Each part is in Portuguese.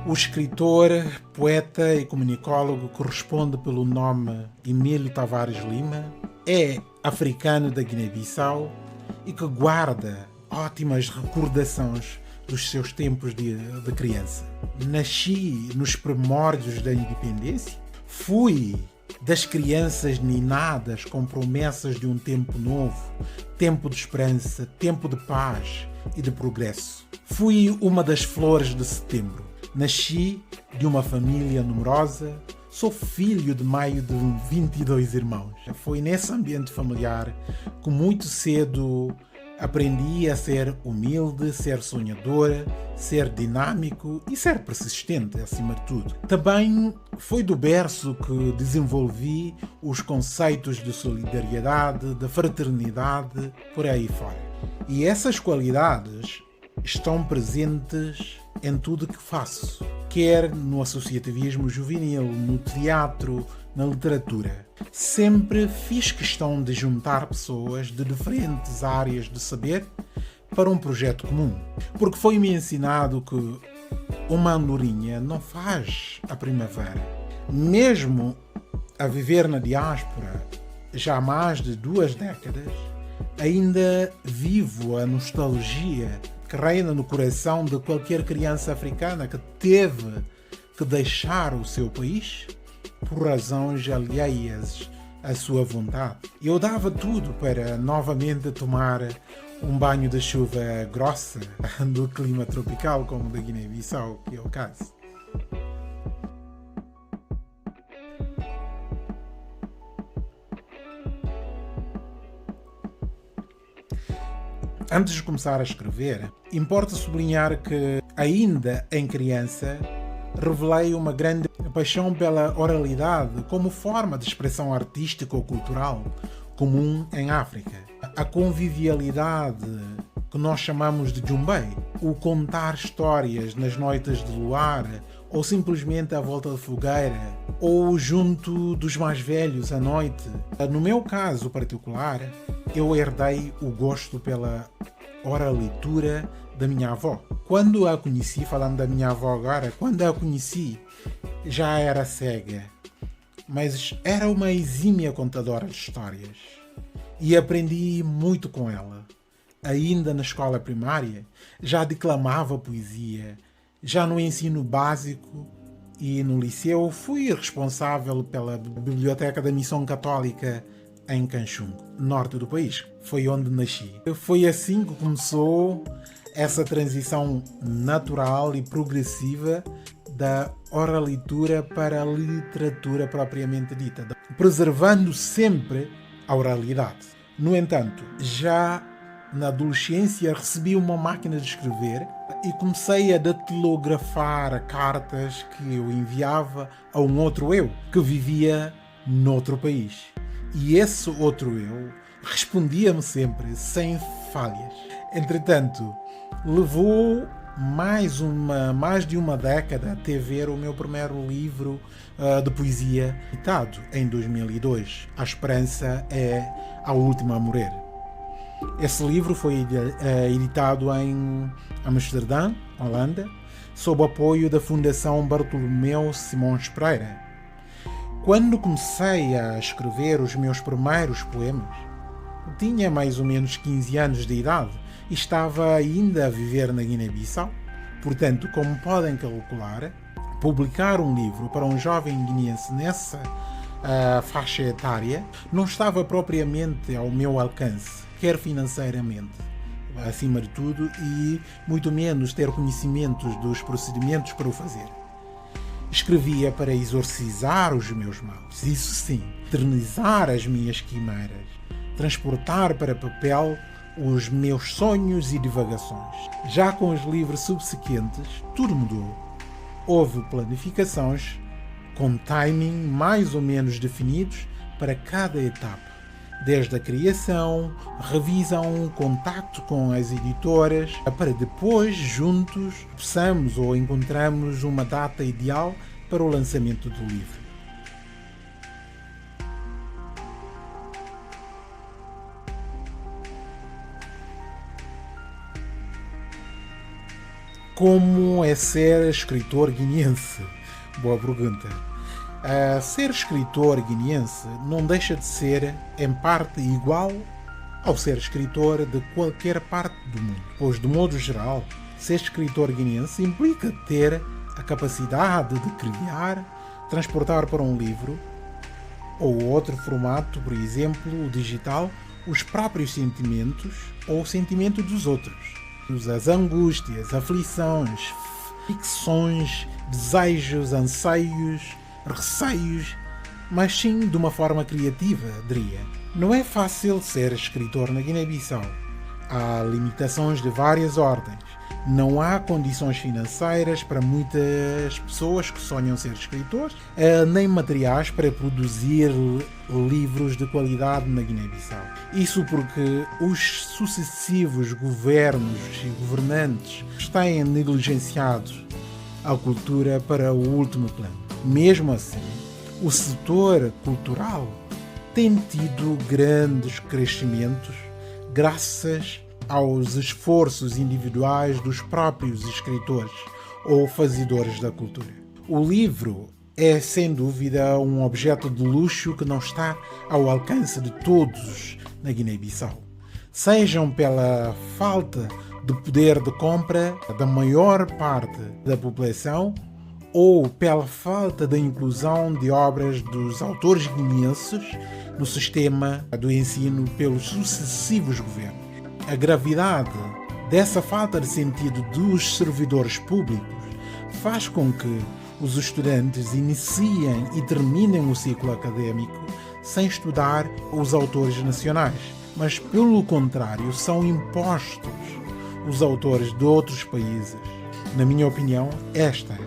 O escritor, poeta e comunicólogo que responde pelo nome Emílio Tavares Lima é africano da Guiné-Bissau e que guarda ótimas recordações dos seus tempos de criança. Nasci nos primórdios da independência, fui das crianças ninadas com promessas de um tempo novo, tempo de esperança, tempo de paz e de progresso. Fui uma das flores de setembro. Nasci de uma família numerosa, sou filho de meio de 22 irmãos. Foi nesse ambiente familiar que muito cedo aprendi a ser humilde, ser sonhador, ser dinâmico e ser persistente, acima de tudo. Também foi do berço que desenvolvi os conceitos de solidariedade, de fraternidade, por aí fora. E essas qualidades estão presentes em tudo que faço, quer no associativismo juvenil, no teatro, na literatura. Sempre fiz questão de juntar pessoas de diferentes áreas de saber para um projeto comum, porque foi-me ensinado que uma andorinha não faz a primavera. Mesmo a viver na diáspora já há mais de 2 décadas, ainda vivo a nostalgia que reina no coração de qualquer criança africana que teve que deixar o seu país por razões alheias à sua vontade. Eu dava tudo para novamente tomar um banho de chuva grossa do clima tropical como da Guiné-Bissau, que é o caso. Antes de começar a escrever, importa sublinhar que, ainda em criança, revelei uma grande paixão pela oralidade como forma de expressão artística ou cultural comum em África. A convivialidade que nós chamamos de djumbe, o contar histórias nas noites de luar, ou simplesmente à volta da fogueira, ou junto dos mais velhos à noite. No meu caso particular, eu herdei o gosto pela oralitura da minha avó. Quando a conheci, falando da minha avó agora, quando a conheci, já era cega, mas era uma exímia contadora de histórias. E aprendi muito com ela. Ainda na escola primária, já declamava poesia. Já no ensino básico e no liceu, fui responsável pela Biblioteca da Missão Católica em Canchungo, norte do país. Foi onde nasci. Foi assim que começou essa transição natural e progressiva da oralitura para a literatura propriamente dita, preservando sempre a oralidade. No entanto, já na adolescência recebi uma máquina de escrever e comecei a datilografar cartas que eu enviava a um outro eu que vivia noutro país. E esse outro eu respondia-me sempre sem falhas. Entretanto, levou mais de uma década até ver o meu primeiro livro de poesia editado em 2002. A Esperança é a Última a Morrer. Esse livro foi editado em Amsterdã, Holanda, sob o apoio da Fundação Bartolomeu Simões Pereira. Quando comecei a escrever os meus primeiros poemas, tinha mais ou menos 15 anos de idade e estava ainda a viver na Guiné-Bissau. Portanto, como podem calcular, publicar um livro para um jovem guineense nessa faixa etária não estava propriamente ao meu alcance, quer financeiramente, acima de tudo, e muito menos ter conhecimentos dos procedimentos para o fazer. Escrevia para exorcizar os meus males, isso sim, eternizar as minhas quimeras, transportar para papel os meus sonhos e divagações. Já com os livros subsequentes, tudo mudou. Houve planificações com timing mais ou menos definidos para cada etapa, desde a criação, revisão, contacto com as editoras, para depois, juntos, possamos ou encontramos uma data ideal para o lançamento do livro. Como é ser escritor guineense? Boa pergunta. Ser escritor guineense não deixa de ser, em parte, igual ao ser escritor de qualquer parte do mundo. Pois, de modo geral, ser escritor guineense implica ter a capacidade de criar, transportar para um livro ou outro formato, por exemplo, o digital, os próprios sentimentos ou o sentimento dos outros. As angústias, aflições, ficções, desejos, anseios, receios, mas sim de uma forma criativa, diria. Não é fácil ser escritor na Guiné-Bissau. Há limitações de várias ordens. Não há condições financeiras para muitas pessoas que sonham ser escritores, nem materiais para produzir livros de qualidade na Guiné-Bissau. Isso porque os sucessivos governos e governantes têm negligenciado a cultura para o último plano. Mesmo assim, o setor cultural tem tido grandes crescimentos graças aos esforços individuais dos próprios escritores ou fazedores da cultura. O livro é, sem dúvida, um objeto de luxo que não está ao alcance de todos na Guiné-Bissau. Sejam pela falta de poder de compra da maior parte da população ou pela falta da inclusão de obras dos autores guineenses no sistema do ensino pelos sucessivos governos. A gravidade dessa falta de sentido dos servidores públicos faz com que os estudantes iniciem e terminem o ciclo académico sem estudar os autores nacionais, mas, pelo contrário, são impostos os autores de outros países. Na minha opinião, esta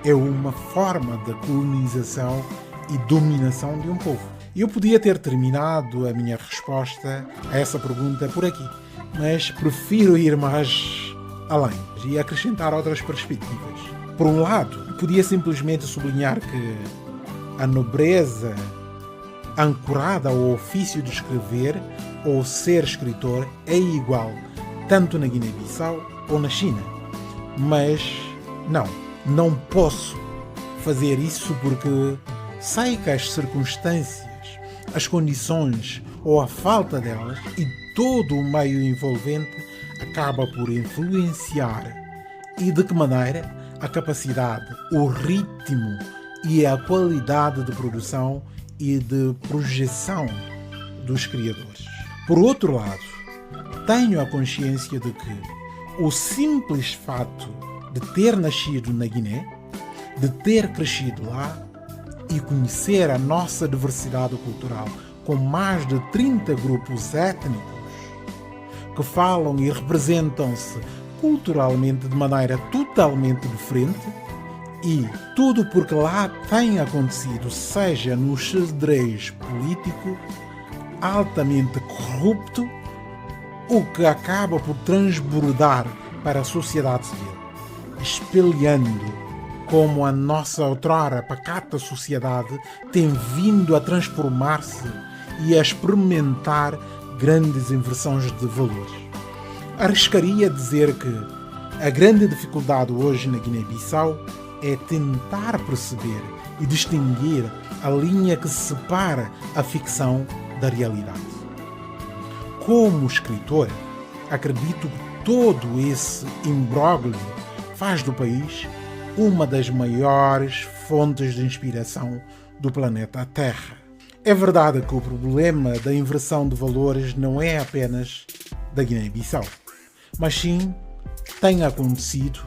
é uma forma de colonização e dominação de um povo. Eu podia ter terminado a minha resposta a essa pergunta por aqui, mas prefiro ir mais além e acrescentar outras perspectivas. Por um lado, podia simplesmente sublinhar que a nobreza ancorada ao ofício de escrever ou ser escritor é igual tanto na Guiné-Bissau ou na China. Mas não posso fazer isso porque sei que as circunstâncias, as condições ou a falta delas e todo o meio envolvente acaba por influenciar e de que maneira a capacidade, o ritmo e a qualidade de produção e de projeção dos criadores. Por outro lado, tenho a consciência de que o simples fato de ter nascido na Guiné, de ter crescido lá e conhecer a nossa diversidade cultural com mais de 30 grupos étnicos que falam e representam-se culturalmente de maneira totalmente diferente, e tudo porque lá tem acontecido, seja no xadrez político altamente corrupto, o que acaba por transbordar para a sociedade civil, espelhando como a nossa outrora pacata sociedade tem vindo a transformar-se e a experimentar grandes inversões de valores. Arriscaria dizer que a grande dificuldade hoje na Guiné-Bissau é tentar perceber e distinguir a linha que separa a ficção da realidade. Como escritor, acredito que todo esse imbróglio faz do país uma das maiores fontes de inspiração do planeta Terra. É verdade que o problema da inversão de valores não é apenas da Guiné-Bissau, mas sim tem acontecido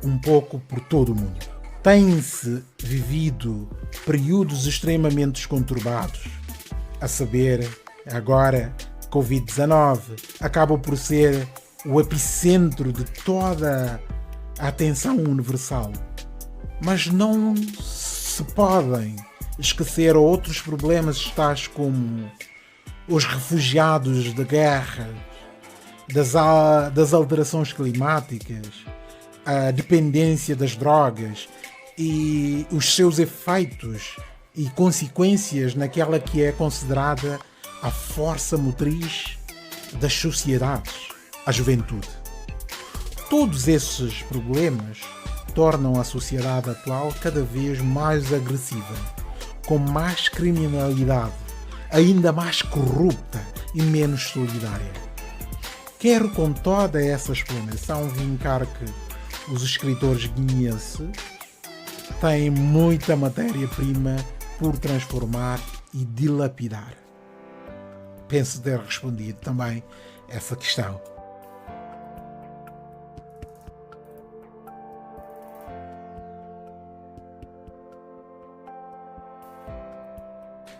um pouco por todo o mundo. Tem-se vivido períodos extremamente conturbados, a saber, agora, Covid-19 acaba por ser o epicentro de toda a atenção universal. Mas não se podem esquecer outros problemas tais como os refugiados da guerra, das alterações climáticas, a dependência das drogas e os seus efeitos e consequências naquela que é considerada a força motriz das sociedades, a juventude. Todos esses problemas tornam a sociedade atual cada vez mais agressiva, com mais criminalidade, ainda mais corrupta e menos solidária. Quero com toda essa explanação vincar que os escritores guineenses têm muita matéria-prima por transformar e dilapidar. Penso ter respondido também essa questão.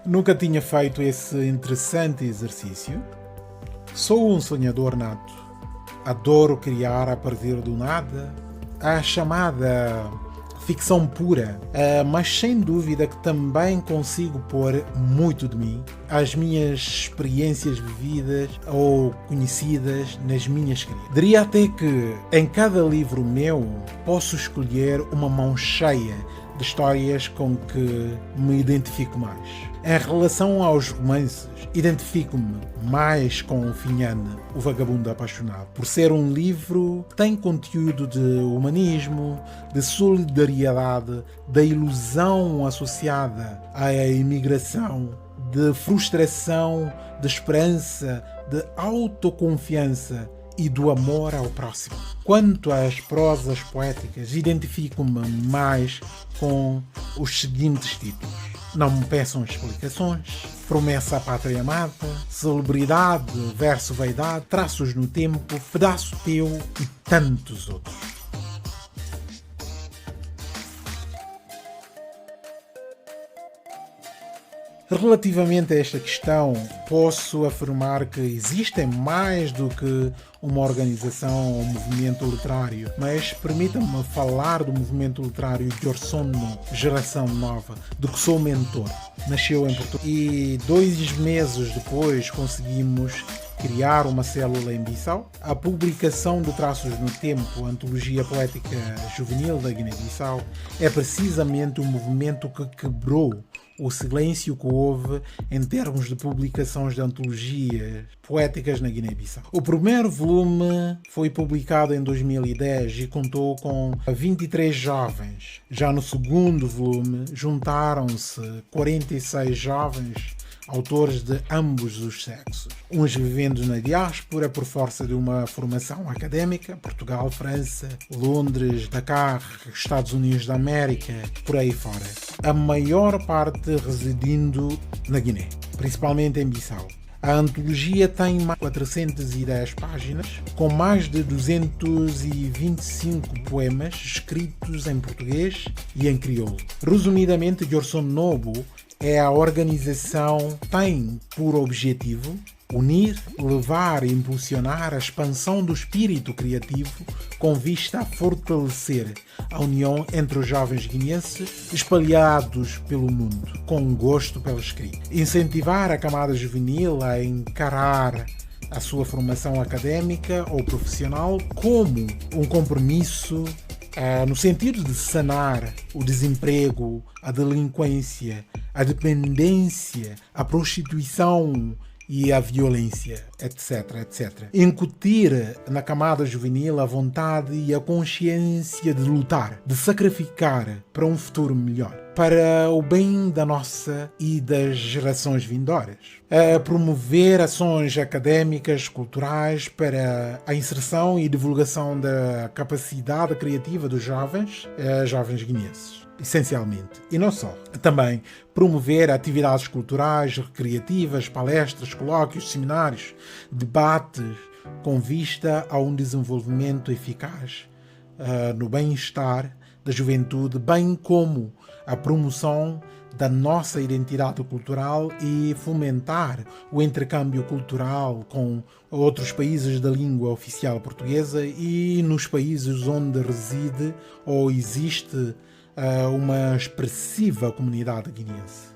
Nunca tinha feito esse interessante exercício. Sou um sonhador nato. Adoro criar a partir do nada, a chamada ficção pura, mas sem dúvida que também consigo pôr muito de mim, as minhas experiências vividas ou conhecidas nas minhas escritas. Diria até que em cada livro meu posso escolher uma mão cheia de histórias com que me identifico mais. Em relação aos romances, identifico-me mais com o Finhane, o Vagabundo Apaixonado, por ser um livro que tem conteúdo de humanismo, de solidariedade, da ilusão associada à imigração, de frustração, de esperança, de autoconfiança e do amor ao próximo. Quanto às prosas poéticas, identifico-me mais com os seguintes títulos: Não me peçam explicações, Promessa à Pátria Amada, Celebridade versus Vaidade, Traços no Tempo, Pedaço Teu e tantos outros. Relativamente a esta questão, posso afirmar que existem mais do que uma organização ou movimento literário, mas permitam-me falar do movimento literário de Orsono, Geração Nova, do que sou mentor. Nasceu em Portugal e 2 meses depois conseguimos criar uma célula em Bissau. A publicação de Traços no Tempo, a antologia poética juvenil da Guiné-Bissau, é precisamente o movimento que quebrou o silêncio que houve em termos de publicações de antologias poéticas na Guiné-Bissau. O primeiro volume foi publicado em 2010 e contou com 23 jovens. Já no segundo volume juntaram-se 46 jovens autores de ambos os sexos, uns vivendo na diáspora por força de uma formação académica, Portugal, França, Londres, Dakar, Estados Unidos da América, por aí fora. A maior parte residindo na Guiné, principalmente em Bissau. A antologia tem mais de 410 páginas, com mais de 225 poemas escritos em português e em crioulo. Resumidamente, Orsono Nobo é a organização que tem por objetivo unir, levar e impulsionar a expansão do espírito criativo com vista a fortalecer a união entre os jovens guineenses espalhados pelo mundo, com gosto pela escrita. Incentivar a camada juvenil a encarar a sua formação académica ou profissional como um compromisso no sentido de sanar o desemprego, a delinquência, a dependência, a prostituição e a violência, etc, etc. Incutir na camada juvenil a vontade e a consciência de lutar, de sacrificar para um futuro melhor, para o bem da nossa e das gerações vindouras. A promover ações académicas, culturais para a inserção e divulgação da capacidade criativa dos jovens guineenses. Essencialmente, e não só. Também promover atividades culturais, recreativas, palestras, colóquios, seminários, debates, com vista a um desenvolvimento eficaz no bem-estar da juventude, bem como a promoção da nossa identidade cultural e fomentar o intercâmbio cultural com outros países da língua oficial portuguesa e nos países onde reside ou existe uma expressiva comunidade guineense.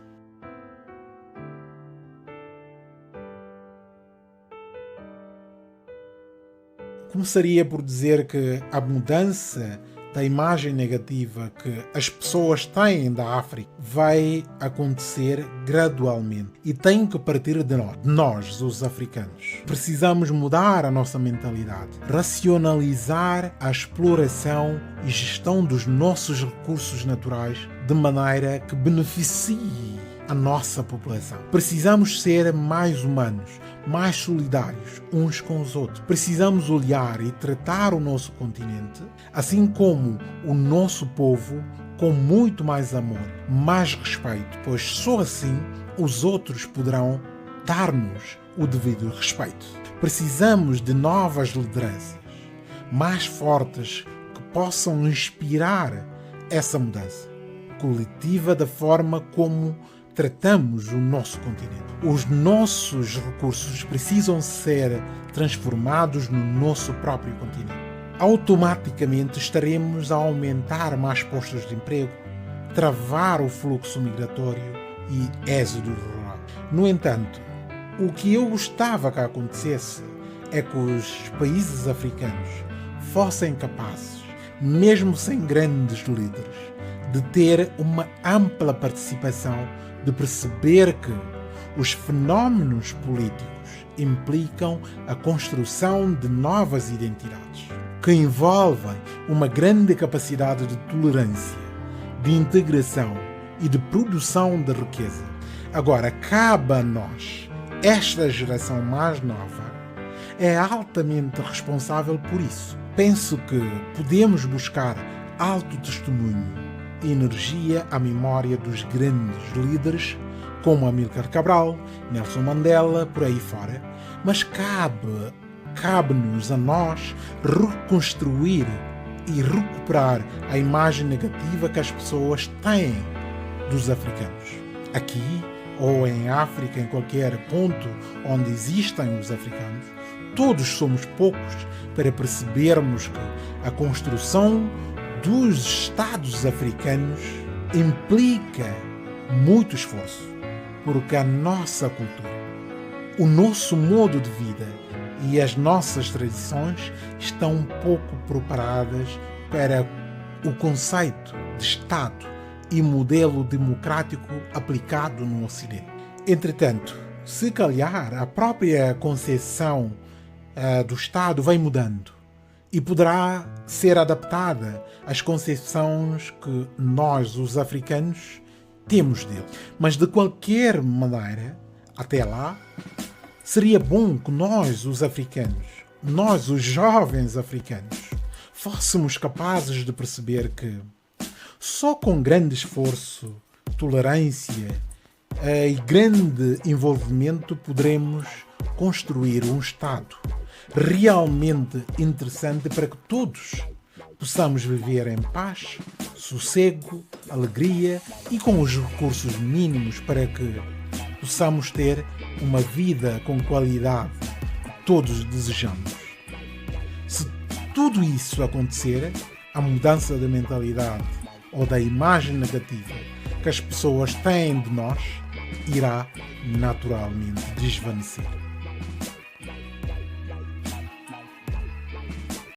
Começaria por dizer que a mudança da imagem negativa que as pessoas têm da África vai acontecer gradualmente e tem que partir de nós, os africanos. Precisamos mudar a nossa mentalidade, racionalizar a exploração e gestão dos nossos recursos naturais de maneira que beneficie a nossa população. Precisamos ser mais humanos, mais solidários uns com os outros. Precisamos olhar e tratar o nosso continente, assim como o nosso povo, com muito mais amor, mais respeito, pois só assim os outros poderão dar-nos o devido respeito. Precisamos de novas lideranças, mais fortes, que possam inspirar essa mudança coletiva da forma como tratamos o nosso continente. Os nossos recursos precisam ser transformados no nosso próprio continente. Automaticamente estaremos a aumentar mais postos de emprego, travar o fluxo migratório e êxodo rural. No entanto, o que eu gostava que acontecesse é que os países africanos fossem capazes, mesmo sem grandes líderes, de ter uma ampla participação, de perceber que os fenómenos políticos implicam a construção de novas identidades, que envolvem uma grande capacidade de tolerância, de integração e de produção de riqueza. Agora, cabe a nós, esta geração mais nova, é altamente responsável por isso. Penso que podemos buscar alto testemunho e energia à memória dos grandes líderes como Amílcar Cabral, Nelson Mandela, por aí fora, mas cabe-nos a nós reconstruir e recuperar a imagem negativa que as pessoas têm dos africanos. Aqui, ou em África, em qualquer ponto onde existem os africanos, todos somos poucos para percebermos que a construção dos Estados africanos implica muito esforço, porque a nossa cultura, o nosso modo de vida e as nossas tradições estão pouco preparadas para o conceito de Estado e modelo democrático aplicado no Ocidente. Entretanto, se calhar a própria concepção do Estado vai mudando e poderá ser adaptada às concepções que nós, os africanos, temos dele. Mas de qualquer maneira, até lá, seria bom que nós, os africanos, nós, os jovens africanos, fôssemos capazes de perceber que só com grande esforço, tolerância e grande envolvimento poderemos construir um Estado realmente interessante para que todos possamos viver em paz, sossego, alegria e com os recursos mínimos para que possamos ter uma vida com qualidade que todos desejamos. Se tudo isso acontecer, a mudança da mentalidade ou da imagem negativa que as pessoas têm de nós irá naturalmente desvanecer.